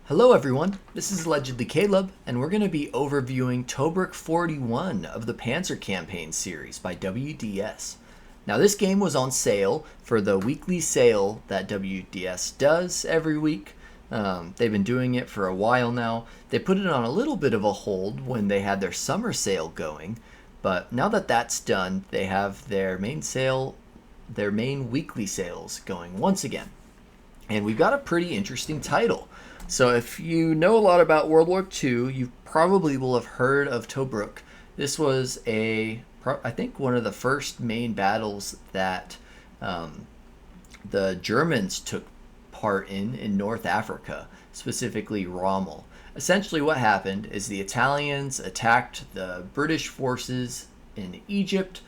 Hello everyone, this is Allegedly Caleb, and we're going to be overviewing Tobruk 41 of the Panzer Campaigns series by WDS. Now this game was on sale for the weekly sale that WDS does every week. They've been doing it for a while now. They put it on a little bit of a hold when they had their summer sale going, but now that that's done, they have their main weekly sales going once again. And we've got a pretty interesting title. So if you know a lot about World War II, you probably will have heard of Tobruk. This was I think one of the first main battles that the Germans took part in North Africa, specifically Rommel. Essentially what happened is the Italians attacked the British forces in Egypt.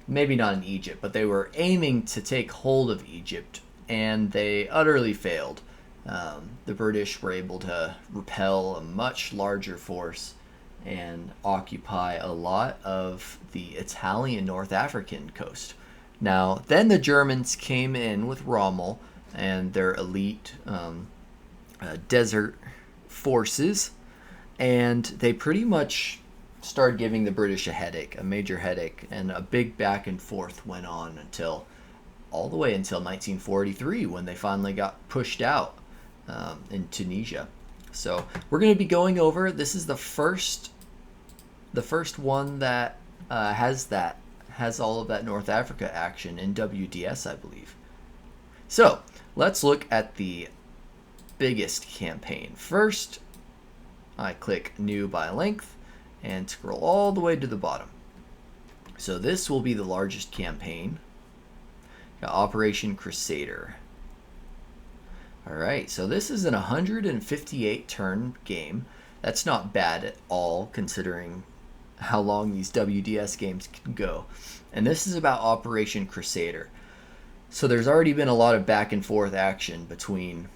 Maybe not in Egypt, but they were aiming to take hold of Egypt, and they utterly failed. The British were able to repel a much larger force and occupy a lot of the Italian North African coast. Now, then the Germans came in with Rommel and their elite desert forces, and they pretty much started giving the British a major headache, and a big back and forth went on all the way until 1943, when they finally got pushed out in Tunisia. So we're going to be going over. This is the first one that has all of that North Africa action in WDS, I believe. So let's look at the biggest campaign first. I click New by Length and scroll all the way to the bottom. So this will be the largest campaign. Got Operation Crusader. Alright, so this is an 158 turn game. That's not bad at all, considering how long these WDS games can go. And this is about Operation Crusader. So there's already been a lot of back and forth action between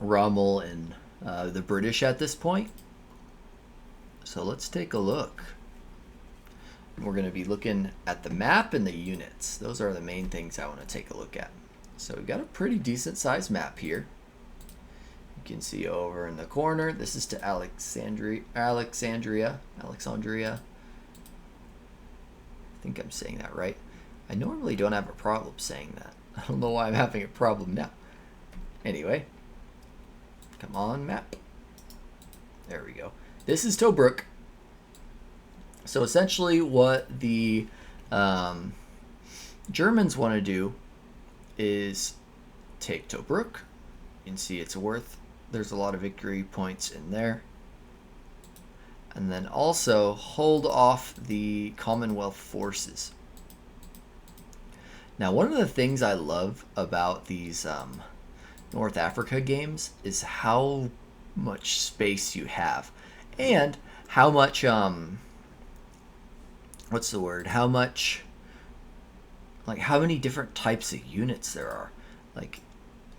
Rommel and the British at this point. So let's take a look. We're going to be looking at the map and the units. Those are the main things I want to take a look at. So we've got a pretty decent sized map here. You can see over in the corner, this is to Alexandria. I think I'm saying that right. I normally don't have a problem saying that. I don't know why I'm having a problem now. Anyway, come on, map. There we go. This is Tobruk. So essentially what the Germans want to do is take Tobruk. You can see there's a lot of victory points in there. And then also hold off the Commonwealth forces. Now, one of the things I love about these North Africa games is how much space you have, and how much how many different types of units there are. Like,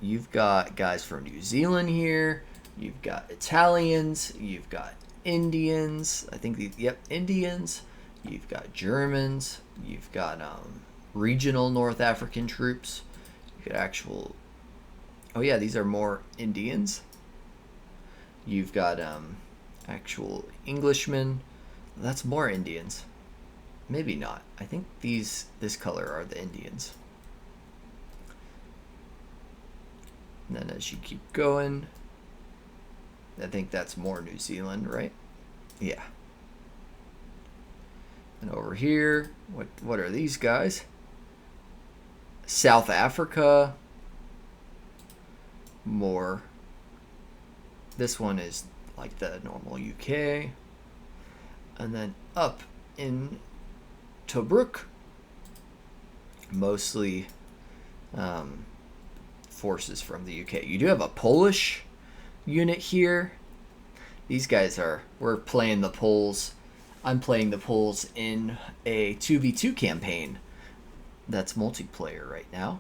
you've got guys from New Zealand here, you've got Italians, you've got Indians, Indians, you've got Germans, you've got regional North African troops, you got these are more Indians, you've got actual Englishmen, that's more Indians. Maybe not. I think this color are the Indians. And then as you keep going, I think that's more New Zealand, right? Yeah. And over here, what are these guys? South Africa. More. This one is like the normal UK. And then up in Tobruk, mostly forces from the UK. You do have a Polish unit here. These guys we're playing the Poles. I'm playing the Poles in a 2v2 campaign that's multiplayer right now.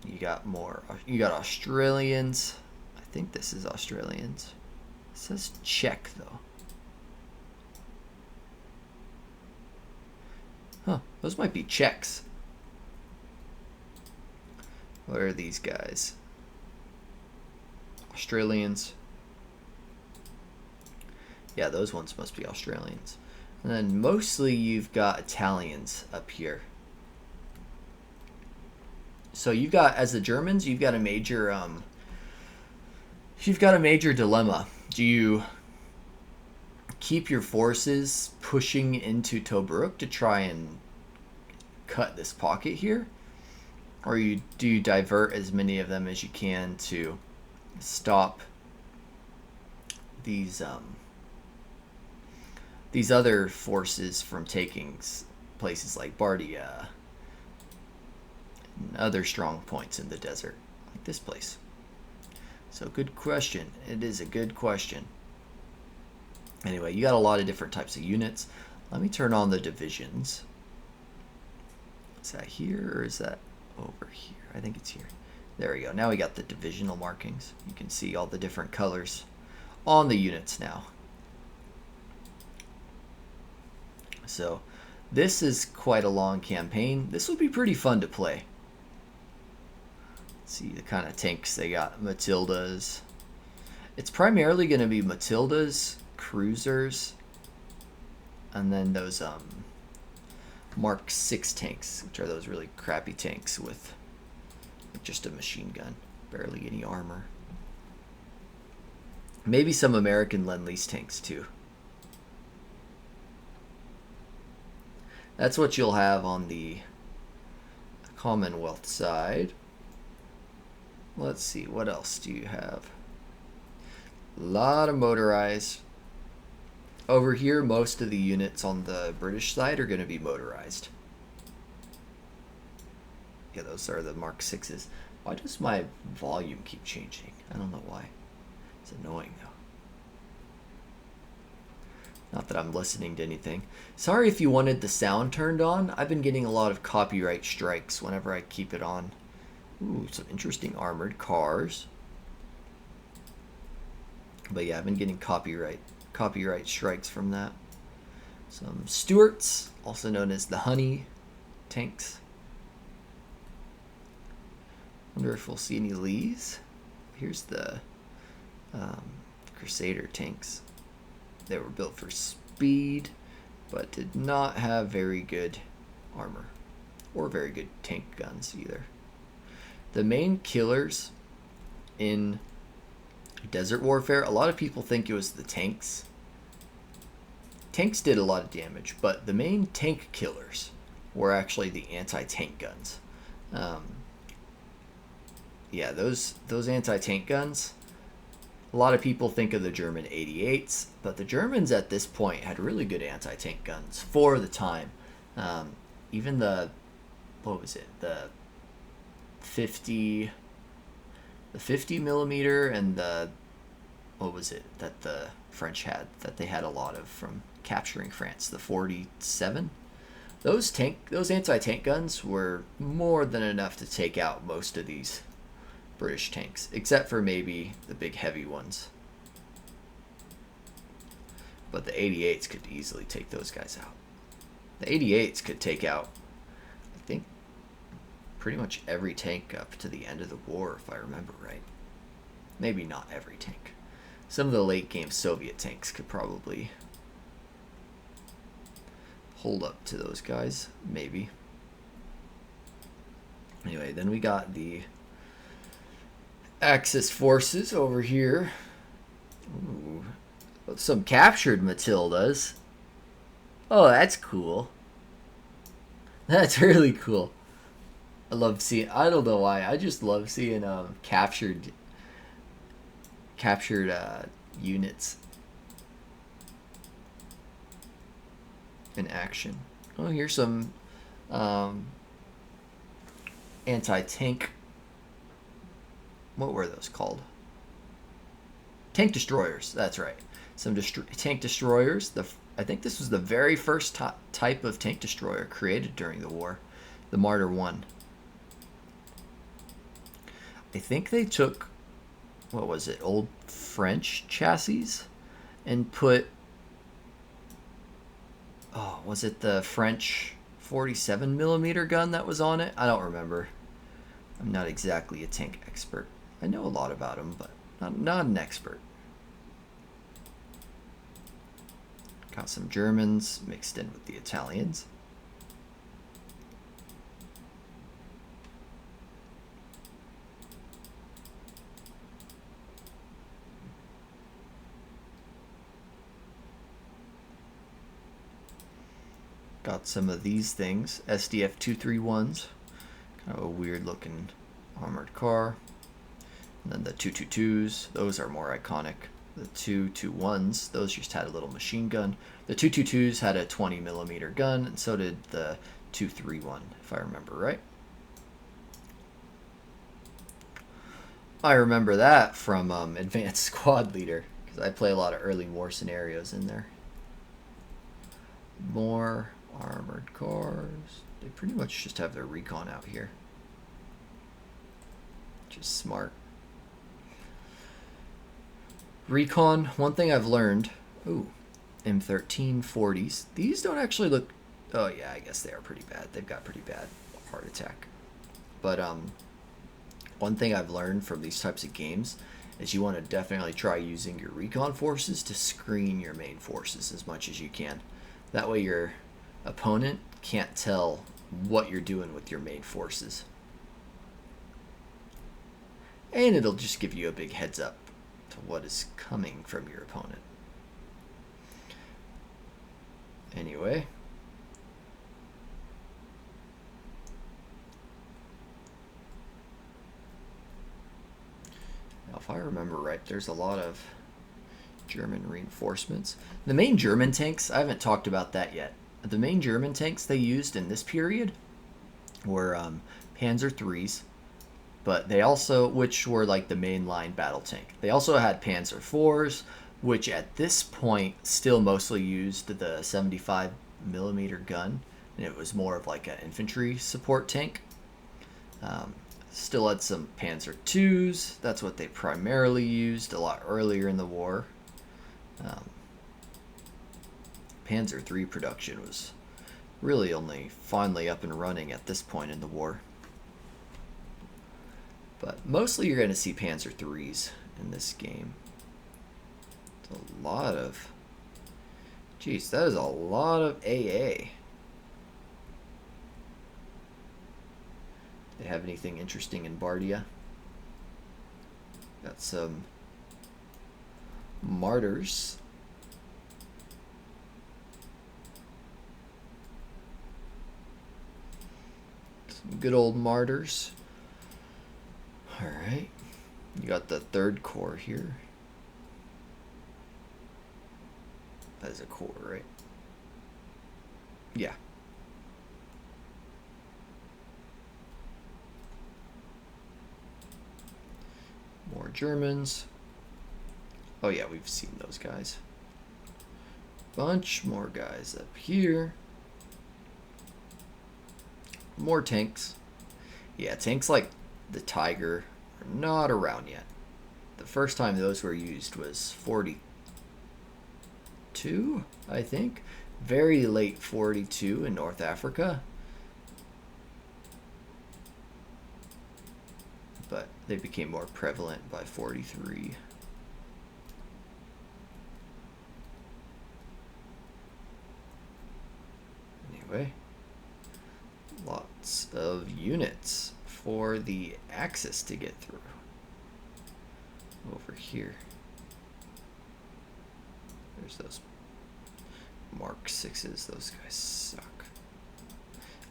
You got Australians. I think this is Australians. It says Czech though. Huh, those might be Czechs. What are these guys? Australians. Yeah, those ones must be Australians. And then mostly you've got Italians up here. So you've got, as the Germans, you've got a major dilemma. Do you keep your forces pushing into Tobruk to try and cut this pocket here? Or do you divert as many of them as you can to stop these other forces from taking places like Bardia and other strong points in the desert, like this place? So good question. It is a good question. Anyway, you got a lot of different types of units. Let me turn on the divisions. Is that here or is that over here? I think it's here. There we go. Now we got the divisional markings. You can see all the different colors on the units now. So this is quite a long campaign. This will be pretty fun to play. Let's see the kind of tanks they got. Matildas. It's primarily going to be Matildas, cruisers, and then those Mark 6 tanks, which are those really crappy tanks with just a machine gun, barely any armor. Maybe some American Lend-Lease tanks too. That's what you'll have on the Commonwealth side. Let's see, what else do you have? A lot of motorized. Over here, most of the units on the British side are going to be motorized. Yeah, those are the Mark 6s. Why does my volume keep changing? I don't know why. It's annoying, though. Not that I'm listening to anything. Sorry if you wanted the sound turned on. I've been getting a lot of copyright strikes whenever I keep it on. Ooh, some interesting armored cars. But yeah, I've been getting copyright strikes from that. Some Stuarts, also known as the Honey tanks. Wonder if we'll see any Lees. Here's the Crusader tanks. They were built for speed, but did not have very good armor or very good tank guns either. The main killers in desert warfare, a lot of people think it was the tanks. Tanks did a lot of damage, but the main tank killers were actually the anti-tank guns. Yeah, those anti-tank guns, a lot of people think of the German 88s, but the Germans at this point had really good anti-tank guns for the time. Even the, what was it, the 50 millimeter and the, what was it that the French had, that they had a lot of from capturing France, the 47. Those anti-tank guns were more than enough to take out most of these British tanks, except for maybe the big heavy ones. But the 88s could easily take those guys out. The 88s could take out, I think, pretty much every tank up to the end of the war, if I remember right. Maybe not every tank. Some of the late game Soviet tanks could probably hold up to those guys, maybe. Anyway, then we got the Axis forces over here. Ooh, some captured Matildas. Oh, that's cool. That's really cool. I love seeing, I don't know why, I just love seeing captured units in action. Oh, here's some anti-tank. What were those called? Tank destroyers. That's right. Some tank destroyers. I think this was the very first type of tank destroyer created during the war, the Martyr 1. I think they took, what was it, old French chassis and put, oh, was it the French 47 millimeter gun that was on it? I don't remember. I'm not exactly a tank expert. I know a lot about them, but Not an expert. Got some Germans mixed in with the Italians. Got some of these things, SDF 231s, kind of a weird looking armored car. And then the 222s, those are more iconic. The 221s, those just had a little machine gun. The 222s had a 20mm gun, and so did the 231, if I remember right. I remember that from Advanced Squad Leader, because I play a lot of early war scenarios in there. More armored cars. They pretty much just have their recon out here, which is smart. Recon, one thing I've learned, ooh, M1340s. These don't actually look, oh yeah, I guess they are pretty bad. They've got pretty bad heart attack. But one thing I've learned from these types of games is you want to definitely try using your recon forces to screen your main forces as much as you can. That way your opponent can't tell what you're doing with your main forces. And it'll just give you a big heads up to what is coming from your opponent. Anyway. Now, if I remember right, there's a lot of German reinforcements. The main German tanks, I haven't talked about that yet. The main German tanks they used in this period were Panzer IIIs, but they also, which were like the mainline battle tank. They also had Panzer IVs, which at this point still mostly used the 75mm gun, and it was more of like an infantry support tank. Still had some Panzer IIs. That's what they primarily used a lot earlier in the war. Panzer III production was really only finally up and running at this point in the war. But mostly you're going to see Panzer IIIs in this game. It's a lot of... Jeez, that is a lot of AA. Do they have anything interesting in Bardia? Got some Martyrs. Some good old Martyrs. Alright. You got the 3rd Corps here. That is a Corps, right? Yeah. More Germans. Oh yeah, we've seen those guys. Bunch more guys up here. More tanks. Yeah, tanks like the Tiger are not around yet. The first time those were used was 42, I think. Very late 42 in North Africa. But they became more prevalent by 43. Anyway, lots of units for the Axis to get through. Over here. There's those Mark 6s. Those guys suck.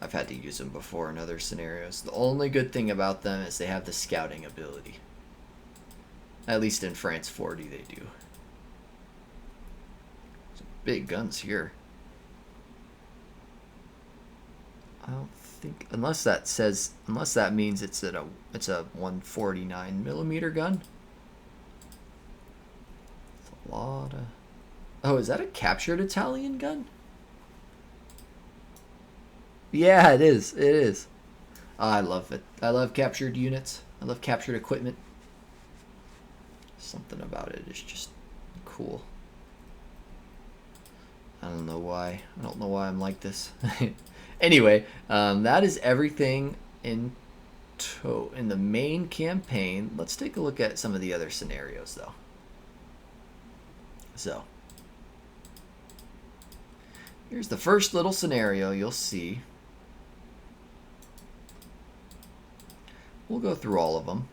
I've had to use them before in other scenarios. The only good thing about them is they have the scouting ability. At least in France 40 they do. Some big guns here. I don't think, unless that means it's a 149mm gun. It's a lot of... Oh, is that a captured Italian gun? Yeah, it is. It is. Oh, I love it. I love captured units. I love captured equipment. Something about it is just cool. I don't know why. I don't know why I'm like this. Anyway, that is everything in in the main campaign, let's take a look at some of the other scenarios though. So here's the first little scenario you'll see. We'll go through all of them.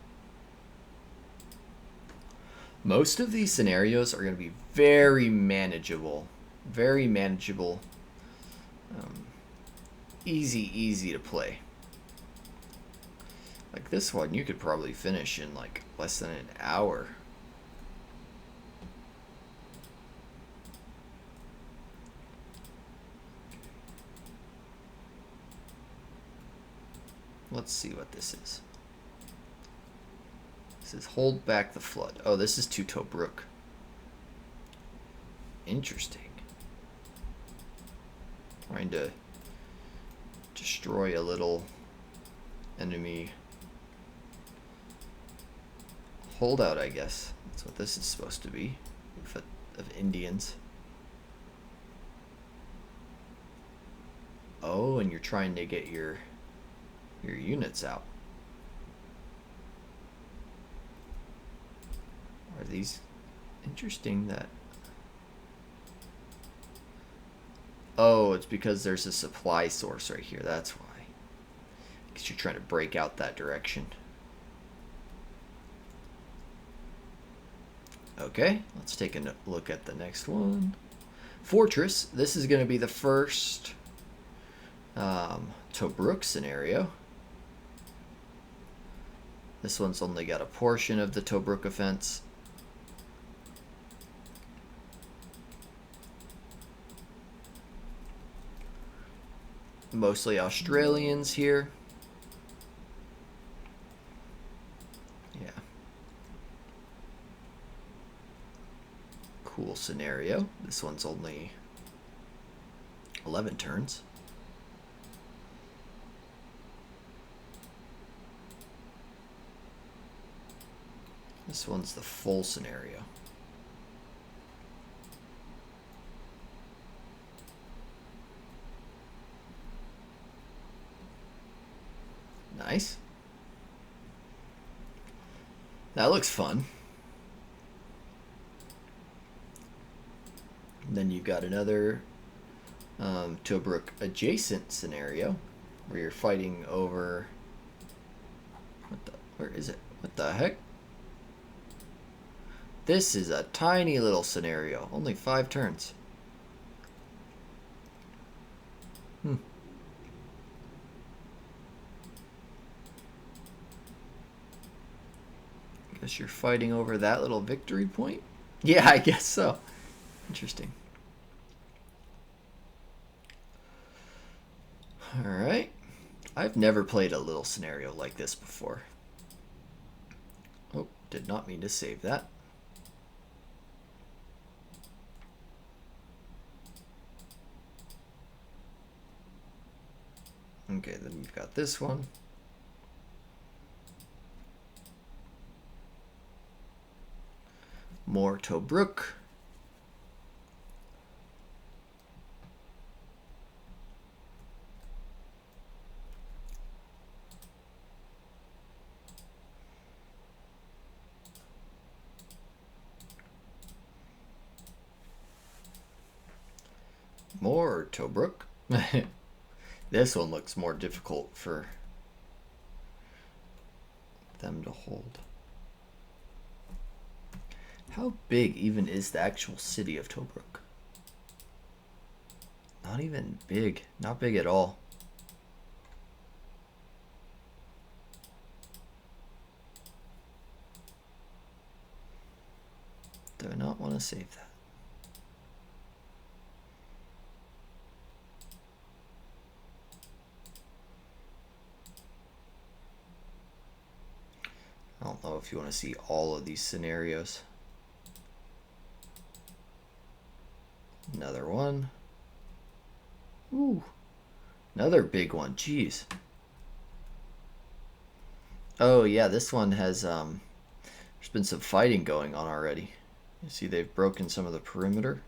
Most of these scenarios are going to be very manageable. Very manageable. Easy to play. Like this one, you could probably finish in like less than an hour. Let's see what this is. This is hold back the flood. Oh, this is to Tobruk. Interesting. Trying to destroy a little enemy holdout, I guess. That's what this is supposed to be. Of Indians. Oh, and you're trying to get your units out. Are these interesting that... Oh, it's because there's a supply source right here. That's why. Because you're trying to break out that direction. Okay, let's take a look at the next one. Fortress. This is going to be the first Tobruk scenario. This one's only got a portion of the Tobruk offense. Mostly Australians here. Yeah. Cool scenario. This one's only 11 turns. This one's the full scenario. Nice. That looks fun. And then you've got another Tobruk adjacent scenario where you're fighting over... Where is it? What the heck? This is a tiny little scenario. Only 5 turns. Guess you're fighting over that little victory point? Yeah, I guess so. Interesting. Alright. I've never played a little scenario like this before. Oh, did not mean to save that. Okay, then we've got this one. More Tobruk. More Tobruk. This one looks more difficult for them to hold. How big even is the actual city of Tobruk? Not even big. Not big at all. Do I not want to save that? I don't know if you want to see all of these scenarios. Another one. Ooh. Another big one. Jeez. Oh yeah, this one has there's been some fighting going on already. You see they've broken some of the perimeter.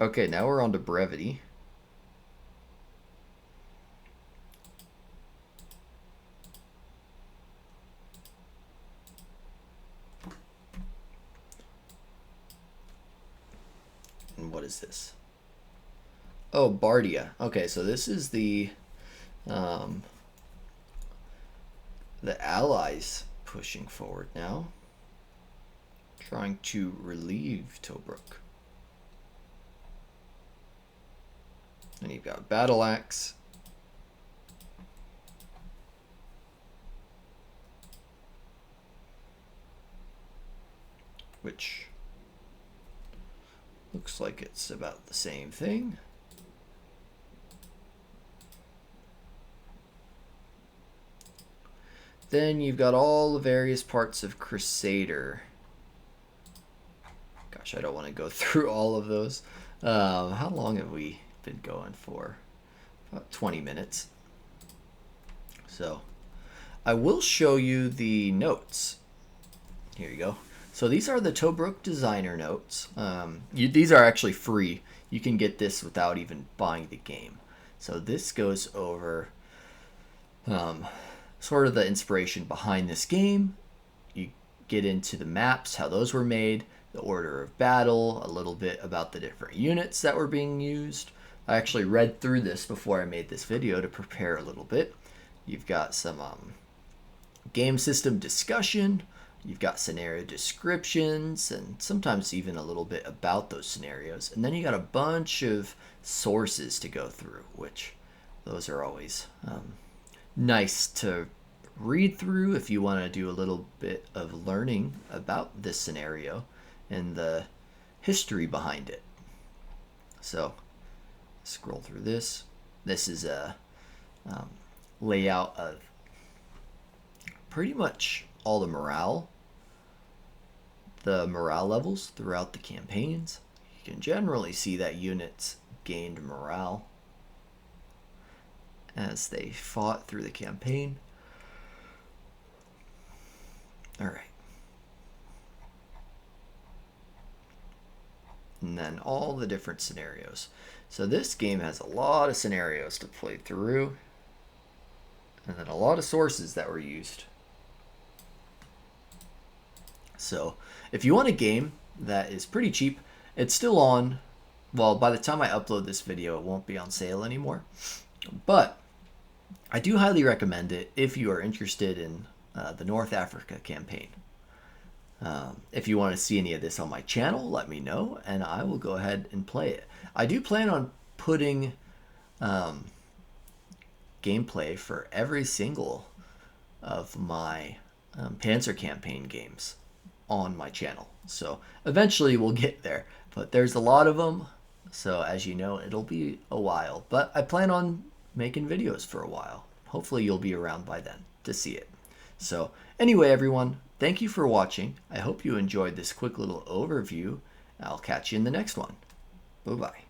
Okay, now we're on to brevity. And what is this? Oh, Bardia. Okay, so this is the Allies pushing forward now, trying to relieve Tobruk. And you've got Battle Axe. Which looks like it's about the same thing. Then you've got all the various parts of Crusader. Gosh, I don't want to go through all of those. How long have we been going for? About 20 minutes. So I will show you the notes. Here you go. So these are the Tobruk designer notes. These are actually free. You can get this without even buying the game. So this goes over sort of the inspiration behind this game. You get into the maps, how those were made, the order of battle, a little bit about the different units that were being used. I actually read through this before I made this video to prepare a little bit. You've got some game system discussion. You've got scenario descriptions and sometimes even a little bit about those scenarios. And then you got a bunch of sources to go through, which those are always nice to read through if you want to do a little bit of learning about this scenario and the history behind it. So scroll through this. This is a layout of pretty much all the morale levels throughout the campaigns. You can generally see that units gained morale as they fought through the campaign. All right. And then all the different scenarios. So this game has a lot of scenarios to play through, and then a lot of sources that were used. So if you want a game that is pretty cheap, it's still on. Well, by the time I upload this video, it won't be on sale anymore. But I do highly recommend it if you are interested in the North Africa campaign. If you want to see any of this on my channel, let me know, and I will go ahead and play it. I do plan on putting gameplay for every single of my Panzer Campaign games on my channel. So eventually we'll get there, but there's a lot of them. So as you know, it'll be a while, but I plan on making videos for a while. Hopefully you'll be around by then to see it. So anyway, everyone, thank you for watching. I hope you enjoyed this quick little overview. I'll catch you in the next one. Bye-bye.